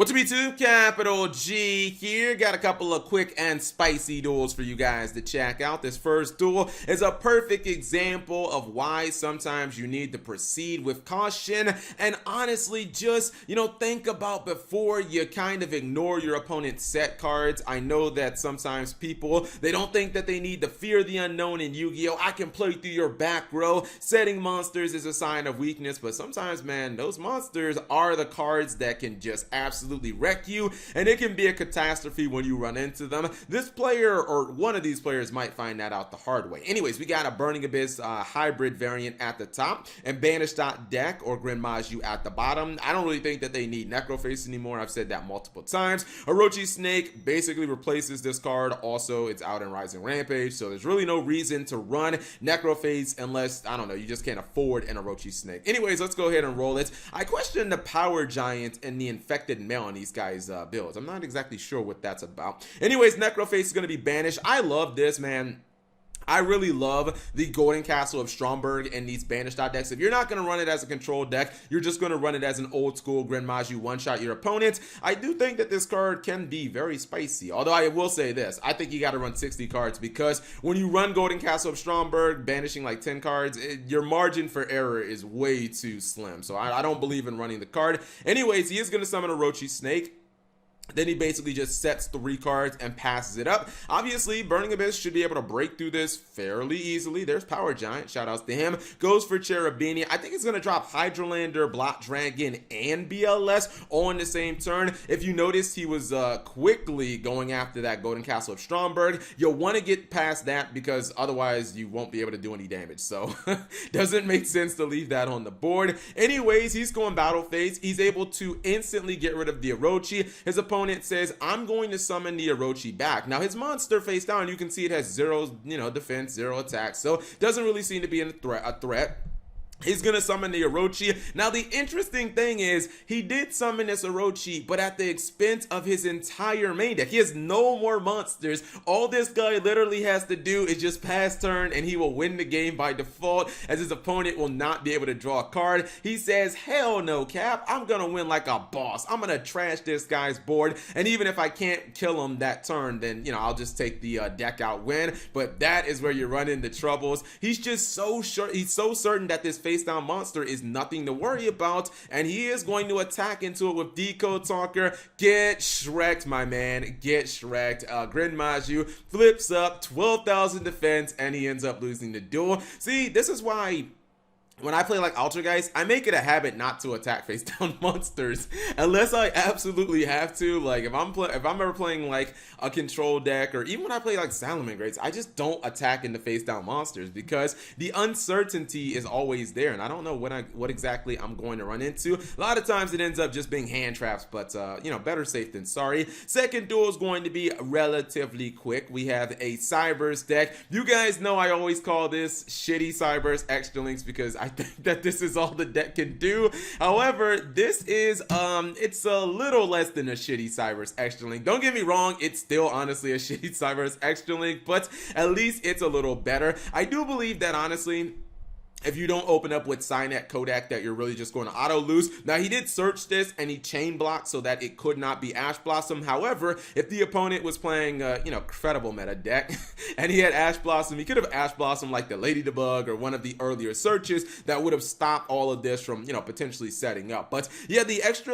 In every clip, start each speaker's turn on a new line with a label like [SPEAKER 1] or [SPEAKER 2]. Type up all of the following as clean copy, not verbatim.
[SPEAKER 1] What's up YouTube, Capital G here. Got a couple of quick and spicy duels for you guys to check out. This first duel is a perfect example of why sometimes you need to proceed with caution and honestly just, think about before you kind of ignore your opponent's set cards. I know that sometimes people, they don't think that they need to fear the unknown in Yu-Gi-Oh! I can play through your back row. Setting monsters is a sign of weakness, but sometimes, man, those monsters are the cards that can just absolutely wreck you, and it can be a catastrophe when you run into them. This player or one of these players might find that out the hard way. Anyways, we got a Burning Abyss hybrid variant at the top and Banished Deck or Grand Maju at the bottom. I don't really think that they need Necroface anymore. I've said that multiple times. Orochi Snake basically replaces this card. Also, it's out in Rising Rampage, so there's really no reason to run Necroface unless, I don't know, you just can't afford an Orochi Snake. Anyways, let's go ahead and roll it. I question the Power Giant and the Infected Male on these guys' builds. I'm not exactly sure what that's about. Anyways, Necroface is going to be banished. I love this, man. I really love the Golden Castle of Stromberg and these banished decks. If you're not going to run it as a control deck, you're just going to run it as an old school Grand Maju one-shot your opponent. I do think that this card can be very spicy, although I will say this. I think you got to run 60 cards because when you run Golden Castle of Stromberg, banishing like 10 cards, your margin for error is way too slim. So I don't believe in running the card. Anyways, he is going to summon Orochi Snake. Then he basically just sets 3 cards and passes it up. Obviously, Burning Abyss should be able to break through this fairly easily. There's Power Giant. Shout outs to him. Goes for Cherubini. I think it's going to drop Hydralander, Blot Dragon, and BLS all in the same turn. If you noticed, he was quickly going after that Golden Castle of Stromberg. You'll want to get past that because otherwise you won't be able to do any damage. So, doesn't make sense to leave that on the board. Anyways, he's going Battle Phase. He's able to instantly get rid of the Orochi. His opponent says, I'm going to summon the Orochi back. Now, his monster face down, you can see it has 0, defense, 0 attack. So, doesn't really seem to be a threat. He's going to summon the Orochi. Now, the interesting thing is, he did summon this Orochi, but at the expense of his entire main deck. He has no more monsters. All this guy literally has to do is just pass turn, and he will win the game by default, as his opponent will not be able to draw a card. He says, hell no, Cap. I'm going to win like a boss. I'm going to trash this guy's board, and even if I can't kill him that turn, then, I'll just take the deck out win. But that is where you run into troubles. He's just so sure. He's so certain that this face down monster is nothing to worry about, and he is going to attack into it with Decode Talker. Get Shrek'd, my man. Get Shrek'd. Grand Maju flips up 12,000 defense, and he ends up losing the duel. See, this is why when I play like Altergeist, I make it a habit not to attack face down monsters unless I absolutely have to. Like if I'm ever playing like a control deck, or even when I play like Salamangreats, I just don't attack into face down monsters because the uncertainty is always there, and I don't know what exactly I'm going to run into. A lot of times it ends up just being hand traps, but better safe than sorry. Second duel is going to be relatively quick. We have a Cybers deck. You guys know I always call this shitty Cybers Extra Links because I think that this is all the deck can do. However, this is it's a little less than a shitty Cybers Extra Link. Don't get me wrong, it's still honestly a shitty Cybers Extra Link, but at least it's a little better. I do believe that honestly, if you don't open up with Cynet Kodak, that you're really just going to auto lose. Now, he did search this and he chain blocked so that it could not be Ash Blossom. However, if the opponent was playing, credible meta deck and he had Ash Blossom, he could have Ash Blossom like the Lady Debug or one of the earlier searches that would have stopped all of this from, potentially setting up. But yeah, the extra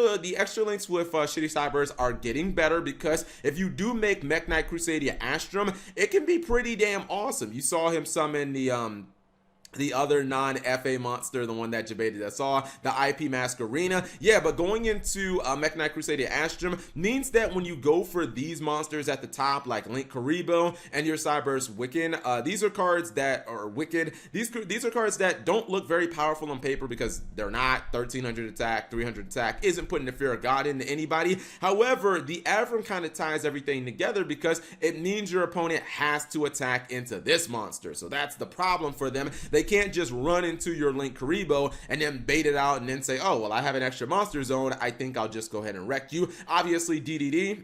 [SPEAKER 1] links with Shitty Cybers are getting better because if you do make Mech Knight Crusadia Astrum, it can be pretty damn awesome. You saw him summon the other non-FA monster, the one that debated us all, the IP Masquerena. Yeah, but going into Mech Knight Crusadia Astrum means that when you go for these monsters at the top, like Link Karibo and your Cybers Wiccan, these are cards that are wicked. These are cards that don't look very powerful on paper because they're not. 1300 attack, 300 attack isn't putting the fear of God into anybody. However, the Avram kind of ties everything together because it means your opponent has to attack into this monster. So that's the problem for them. They can't just run into your Link Karibo and then bait it out and then say, oh, well, I have an extra monster zone. I think I'll just go ahead and wreck you. Obviously, DDD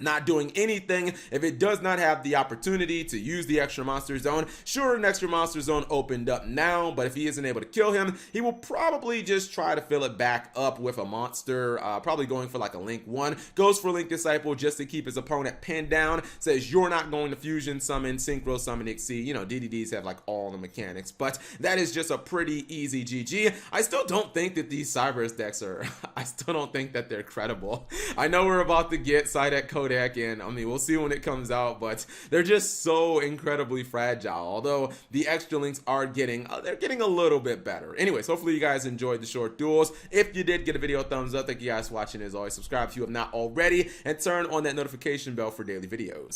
[SPEAKER 1] not doing anything if it does not have the opportunity to use the extra monster zone. Sure, an extra monster zone opened up now, but if he isn't able to kill him, he will probably just try to fill it back up with a monster, probably going for like a Link 1. Goes for Link Disciple just to keep his opponent pinned down. Says you're not going to fusion summon, synchro summon, Ixie. You know, DDDs have like all the mechanics, but that is just a pretty easy GG. I still don't think that these Cyberus decks are, I still don't think that they're credible. I know we're about to get Psyduck Codec, and I mean, we'll see when it comes out, but they're just so incredibly fragile. Although the extra links are they're getting a little bit better. Anyways, hopefully you guys enjoyed the short duels. If you did, give a video a thumbs up. Thank you guys for watching. As always, subscribe if you have not already, and turn on that notification bell for daily videos.